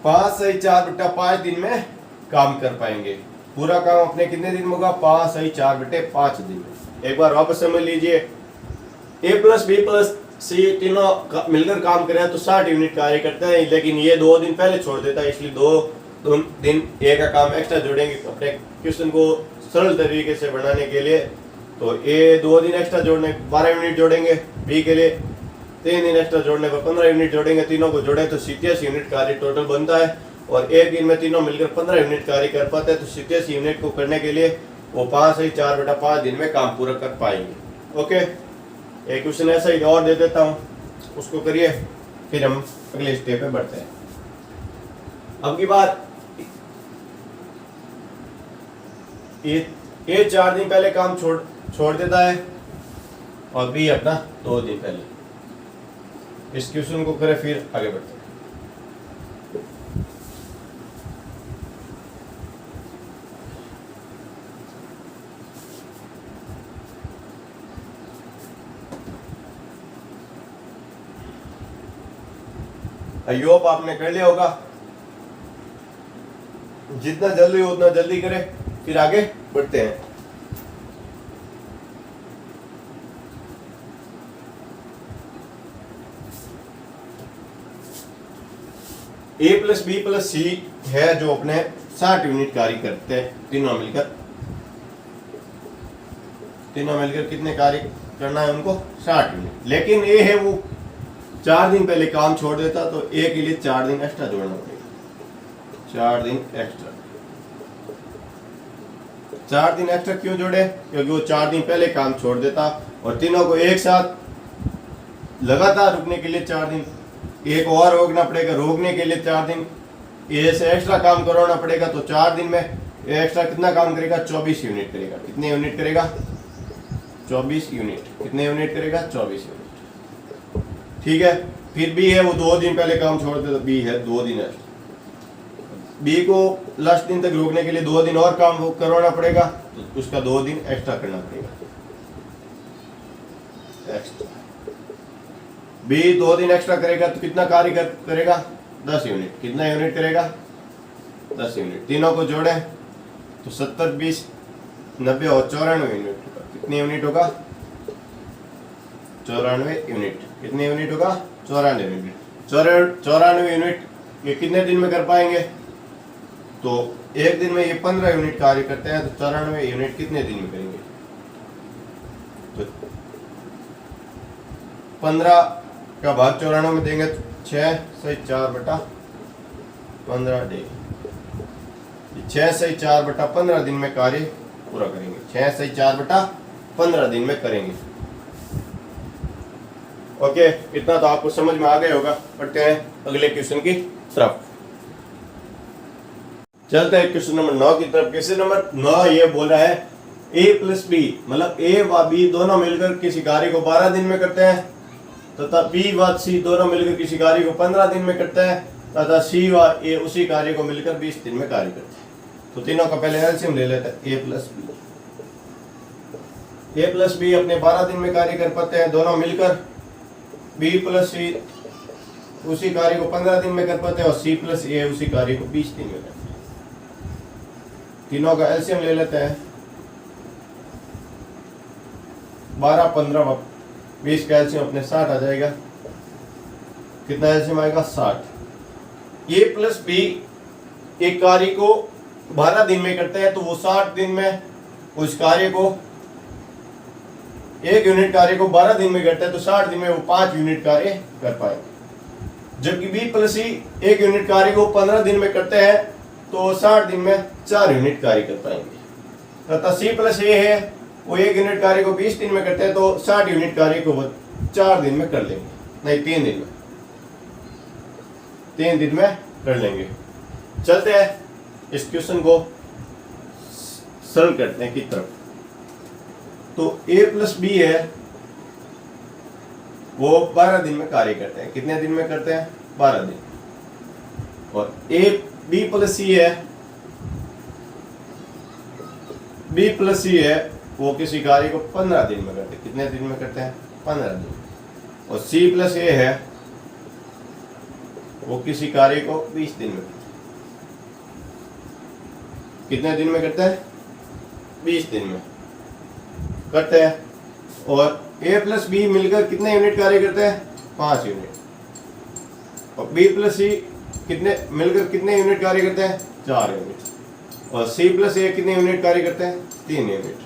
5 सही 4/5 दिन में काम कर पाएंगे। पूरा काम अपने कितने दिन में होगा? 5 सही 4/5 दिन में। एक बार वापस समझ लीजिए, A plus B plus C तीनों मिलकर काम करें तो 60 यूनिट कार्य करते हैं, लेकिन ये 2 दिन पहले छोड़ देता है, इसलिए 2 दिन A का काम एक्स्ट्रा जोड़ेंगे अपने क्वेश्चन को सरल तरीके से बनाने के लिए। तो A 2 दिन एक्स्ट्रा जोड़ने 12 यूनिट जोड़ेंगे, B के लिए 3 दिन एक्स्ट्रा जोड़ने पर 15 यूनिट जोड़ेंगे। तीनों को जोड़े तो 87 यूनिट कार्य टोटल बनता है, और एक दिन में तीनों मिलकर 15 यूनिट कार्य कर पाते हैं। तो 87 यूनिट को करने के लिए वो 5 सही 4/5 दिन में काम पूरा कर पाएंगे। ओके, एक क्वेश्चन ऐसा ही और दे देता हूँ, उसको करिए, फिर हम अगले स्टेप पे बढ़ते हैं। अब की बात, ये 4 दिन पहले काम छोड़ देता है, और B अपना 2 दिन पहले। इस क्वेश्चन को करें, फिर आगे बढ़ते हैं। आई होप आपने कर लिया होगा। जितना जल्दी हो उतना जल्दी करें, फिर आगे बढ़ते हैं। A plus B plus C है जो अपने 60 यूनिट कार्य करते हैं, तीनों मिलकर कितने कार्य करना है उनको? 60 यूनिट। लेकिन A है वो 4 दिन पहले काम छोड़ देता, तो A के लिए 4 दिन एक्स्ट्रा जोड़ना पड़ेगा। 4 दिन एक्स्ट्रा। 4 दिन एक्स्ट्रा क्यों जोड़े? क्योंकि वो 4 दिन पहले काम छोड़ देता, और तीनों को एक साथ लगातार रुकने के लिए 4 दिन, एक और रोकना पड़ेगा, रोकने के लिए 4 दिन ए से एक्स्ट्रा काम करवाना पड़ेगा। तो 4 दिन में एक्स्ट्रा कितना काम करेगा? 24 यूनिट करेगा। कितने यूनिट करेगा? 24 यूनिट। कितने यूनिट करेगा? 24 यूनिट। ठीक है, फिर B है वो 2 दिन पहले काम छोड़ देता, B है 2 दिन एक्स्ट्रा। B को लास्ट दिन तक रोकने के लिए 2 दिन और काम करवाना पड़ेगा, तो उसका 2 दिन एक्स्ट्रा करना पड़ेगा। एक्स्ट्रा B 2 दिन एक्स्ट्रा करेगा तो कितना कार्य करेगा? 10 यूनिट। कितना यूनिट करेगा? 10 यूनिट। तीनों को जोड़े तो 70 20 90 और 94 यूनिट होगा। कितने यूनिट होगा? 94 यूनिट। कितने यूनिट होगा? 94 यूनिट। 94 यूनिट ये कितने दिन में कर पाएंगे? तो एक दिन में ये 15 यूनिट कार्य करते हैं, तो 94 यूनिट कितने दिन में करेंगे? तो 15 का भाग 94 में देंगे तो 6 सही 4/15 डे। 6 सही 4/15 दिन में कार्य पूरा करेंगे। 6 सही 4/15 दिन में करेंगे। ओके, इतना तो आपको समझ में आ गया होगा। बढ़ते हैं अगले क्वेश्चन की तरफ। चलते हैं क्वेश्चन नंबर 9 की तरफ। क्वेश्चन नंबर 9 ये बोल रहा है A प्लस B, मतलब A व B दोनों मिलकर किसी कार्य को 12 दिन में करते हैं, तथा B व C दोनों मिलकर किसी कार्य को 15 दिन में करते हैं, तथा C व A उसी कार्य को मिलकर 20 दिन में कार्य करते हैं। तो तीनों का पहले एलसीएम ले लेते हैं। A प्लस B अपने 12 दिन में कार्य कर पाते हैं दोनों मिलकर। B प्लस C उसी कार्य को 15 दिन में कर पाते हैं, और C प्लस A उसी कार्य को 20 दिन में करते हैं। तीनों का एलसीएम ले लेते हैं। 12 15 20 का एलसीएम अपने 60 आ जाएगा। कितना एलसीएम आएगा? 60। A प्लस B एक कार्य को 12 दिन में करते हैं, तो वो 60 दिन में उस कार्य को, एक यूनिट कार्य को 12 दिन में करते हैं, तो 60 दिन में वो 5 यूनिट कार्य कर पाएंगे। जबकि B प्लस C एक यूनिट कार्य को 15 दिन में करते हैं, तो 60 दिन में 4 यूनिट कार्य कर पाएंगे। तथा C प्लस A है वो एक यूनिट कार्य को 20 दिन में करते हैं, तो 60 यूनिट कार्य को वो 4 दिन में कर लेंगे, नहीं 3 दिन में, 3 दिन में कर लेंगे। चलते हैं इस क्वेश्चन को सरल करते हैं की तरफ। तो ए प्लस बी है वो 12 दिन में कार्य करते हैं। कितने दिन में करते हैं? 12 दिन। और ए बी प्लस सी है, बी प्लस सी है वो किसी कार्य को 15 दिन में करते हैं। कितने दिन में करते हैं? 15 दिन। और सी प्लस ए है वो किसी कार्य को 20 दिन में करते हैं। कितने दिन में करते हैं? 20 दिन में करते हैं। और ए प्लस बी मिलकर कितने यूनिट कार्य करते हैं? 5 यूनिट। और बी प्लस सी कितने मिलकर कितने यूनिट कार्य करते हैं? 4 यूनिट। और सी प्लस ए कितने यूनिट कार्य करते हैं? 3 यूनिट।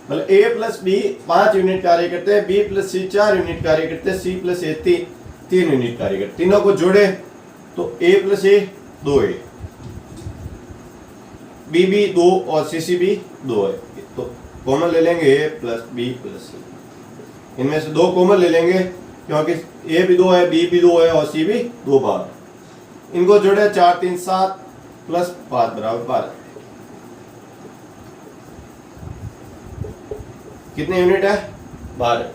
मतलब ए प्लस बी 5 यूनिट कार्य करते हैं, बी प्लस सी 4 यूनिट कार्य करते हैं, सी प्लस ए 3 यूनिट कार्य करते हैं। तीनों को जोड़े तो ए प्लस ए 2a, बी भी 2 और सी भी 2 है। तो कॉमन ले लेंगे ए प्लस बी प्लस सी। इनमें से 2 कॉमन ले लेंगे क्योंकि ए भी 2 है, बी भी 2 है और सी भी 2 बार। इनको जोड़े 4 3 7 प्लस 5 बराबर 12। कितने यूनिट है? 12।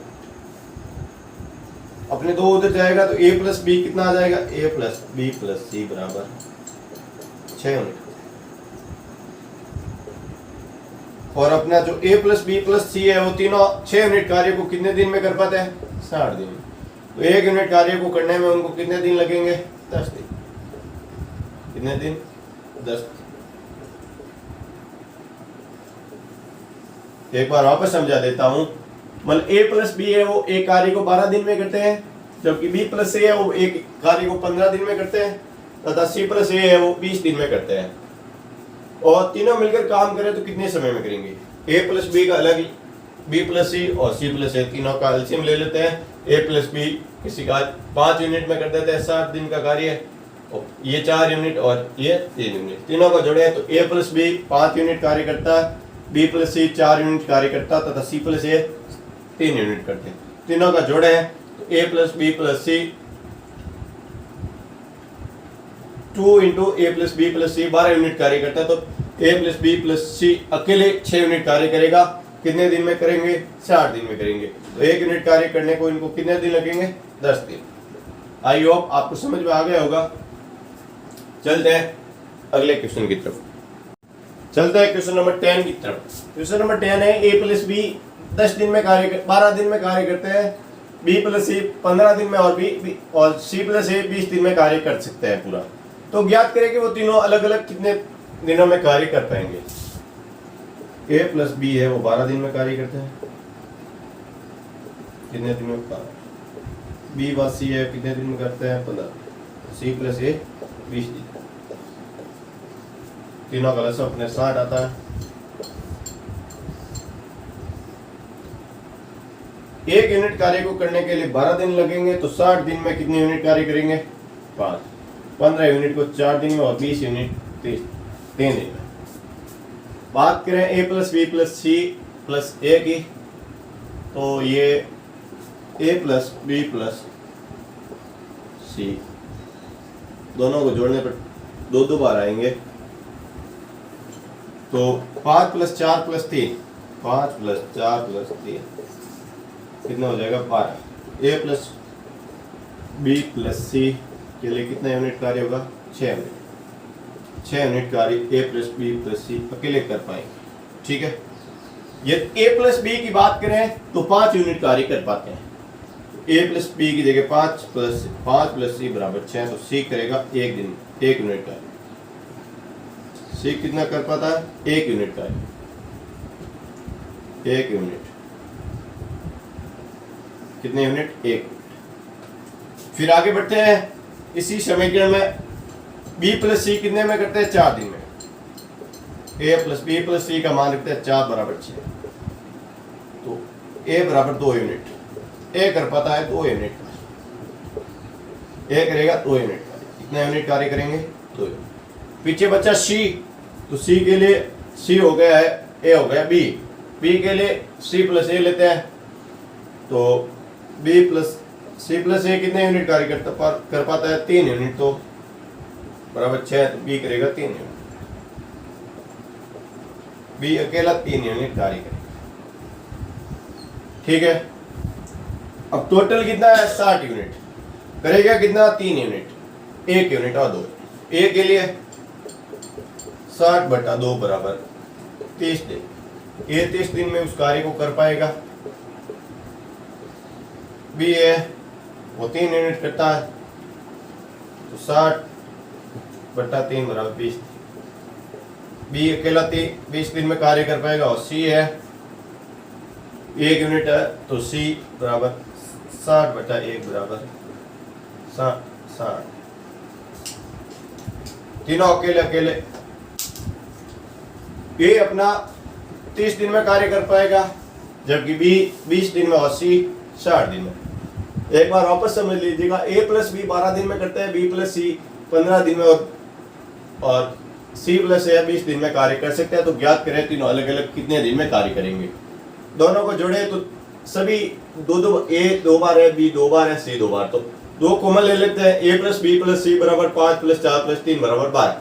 अपने 2 उधर जाएगा तो ए प्लस बी कितना आ जाएगा? ए प्लस बी प्लस सी बराबर 6 यूनिट। और अपना जो ए प्लस बी प्लस सी है वो तीनों 6 यूनिट कार्य को कितने दिन में कर पाते हैं? 60 दिन। तो 1 यूनिट कार्य को करने में उनको कितने दिन लगेंगे? 10 दिन। कितने दिन? 10 दिन। एक बार वापस समझा देता हूं। मतलब ए प्लस बी है वो एक कार्य को 12 दिन में करते हैं, जबकि बी प्लस सी है वो एक कार्य को 15 दिन में करते हैं, तथा सी प्लस ए है वो 20 दिन में करते हैं। और तीनों मिलकर काम करें तो कितने समय में करेंगे? ए प्लस बी का अलग, बी प्लस सी और सी प्लस ए तीनों का एलसीएम ले लेते हैं। ए प्लस बी किसी का 5 यूनिट में कर देते हैं, 60 दिन का कार्य। ये 4 यूनिट और ये 3 यूनिट, तीनों को जोड़े तो ए प्लस बी 5 यूनिट कार्य करता है, बी प्लस सी 4 यूनिट कार्य करता तथा सी प्लस ए 3 यूनिट करते हैं। तीनों का जोड़े हैं तो ए प्लस बी प्लस सी 2 इंटू ए प्लस बी प्लस सी 12 यूनिट कार्य करता है। तो ए प्लस बी प्लस सी अकेले 6 यूनिट कार्य करेगा। कितने दिन में करेंगे? 60 दिन में करेंगे। तो 1 यूनिट कार्य करने को इनको कितने दिन लगेंगे? 10 दिन। आई होप आपको समझ में आ गया होगा। चलते हैं अगले क्वेश्चन की तरफ। चलते हैं क्वेश्चन नंबर 10 की तरफ। क्वेश्चन नंबर 10 है ए प्लस बी 10 दिन में 12 दिन में कार्य करते हैं, बी प्लस सी 15 दिन में और बी और सी प्लस ए 20 दिन में कार्य कर सकते हैं पूरा। तो ज्ञात करें कि वो तीनों अलग अलग कितने दिनों में कार्य कर पाएंगे। ए प्लस बी है वो 12 दिन में कार्य करते हैं। कितने दिन में? बी व सी है कितने दिन में करते हैं? 15। सी प्लस ए 20 दिन। तीनों का लसा अपने 60 आता है। एक यूनिट कार्य को करने के लिए 12 दिन लगेंगे तो 60 दिन में कितने यूनिट कार्य करेंगे? 5। 15 यूनिट को 4 दिन में और 20 यूनिट 3 दिन में। बात करें A plus B plus C plus A की, तो ये A plus B plus C दोनों को जोड़ने पर 2 बार आएंगे। तो 5 प्लस 4 प्लस 3, 5 प्लस 4 प्लस 3 कितना हो जाएगा? 12। ए प्लस बी प्लस सी के लिए कितना यूनिट कार्य होगा? 6 यूनिट। 6 यूनिट कार्य ए प्लस बी प्लस सी अकेले कर पाएंगे। ठीक है। ये ए प्लस बी की बात करें तो 5 यूनिट कार्य कर पाते हैं। ए प्लस बी की जगह 5 प्लस सी बराबर 6, तो सी करेगा 1 दिन 1 यूनिट कार्य। सी कितना कर पाता है? 1 यूनिट कार्य। 1 यूनिट। कितने यूनिट? 1। फिर आगे बढ़ते हैं इसी समीकरण में। बी प्लस सी कितने में करते हैं? 4 दिन में। ए प्लस बी प्लस सी का मान रखते हैं 4 बराबर 6, तो ए बराबर 2 यूनिट। ए कर पाता है 2 यूनिट। ए करेगा 2 यूनिट कार्य। कितना यूनिट कार्य करेंगे? 2 यूनिट। पीछे बच्चा सी, तो सी के लिए सी हो गया है, ए हो गया बी। बी के लिए सी प्लस ए लेते हैं, तो बी प्लस सी प्लस ए कितने यूनिट कार्य कर पाता है? 3 यूनिट। तो बराबर 6, तो बी करेगा 3 यूनिट। बी अकेला 3 यूनिट कार्य करेगा। ठीक है, अब टोटल कितना है 60 यूनिट, करेगा कितना 3 यूनिट, 1 यूनिट और 2। ए के लिए 60/2 बराबर 30 दिन। ये 30 दिन में उस कार्य को कर पाएगा। बी है वो 3 यूनिट करता है, तो 60/3 बराबर 20। बी अकेला 20 दिन में कार्य कर पाएगा। और सी है 1 यूनिट है, तो सी बराबर 60/1 बराबर 60। तीनों अकेले अकेले। ये अपना 30 दिन में कार्य कर पाएगा, जबकि बी 20 दिन में और सी 60 दिन में। एक बार वापस समझ लीजिएगा, ए प्लस बी 12 दिन में करते हैं, बी प्लस सी 15 दिन में और सी प्लस ए 20 दिन में कार्य कर सकते हैं। तो ज्ञात करें तीनों अलग अलग कितने दिन में कार्य करेंगे। दोनों को जोड़े तो सभी दो ए 2 बार है, बी 2 बार है, सी 2 बार, तो 2 कॉमन ले लेते हैं। ए प्लस बी प्लस सी बराबर 5 + 4 + 3 बराबर 12।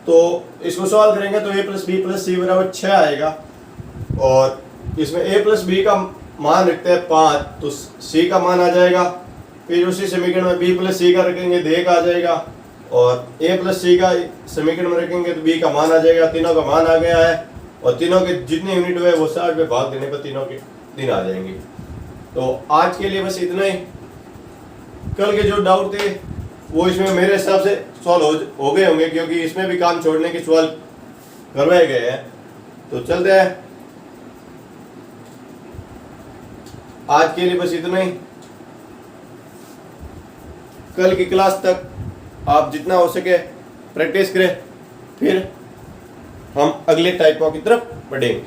तो इसको सॉल्व करेंगे तो ए प्लस बी प्लस सी बराबर 6 आएगा। और इसमें ए प्लस बी का मान रखते हैं 5, तो सी का मान आ जाएगा। फिर उसी समीकरण में बी प्लस सी का रखेंगे तो 1 आ जाएगा, और ए प्लस सी का समीकरण में रखेंगे तो बी का मान आ जाएगा। तीनों का मान आ गया है, और तीनों के जितने यूनिट हुए वो 60 में भाग देने पर तीनों के दिन आ जाएंगे। तो आज के लिए बस इतना ही। कल के जो डाउट थे वो इसमें मेरे हिसाब से सॉल्व हो गए होंगे, क्योंकि इसमें भी काम छोड़ने के सवाल करवाए गए हैं। तो चलते हैं, आज के लिए बस इतना ही। कल की क्लास तक आप जितना हो सके प्रैक्टिस करें, फिर हम अगले टाइपों की तरफ बढ़ेंगे।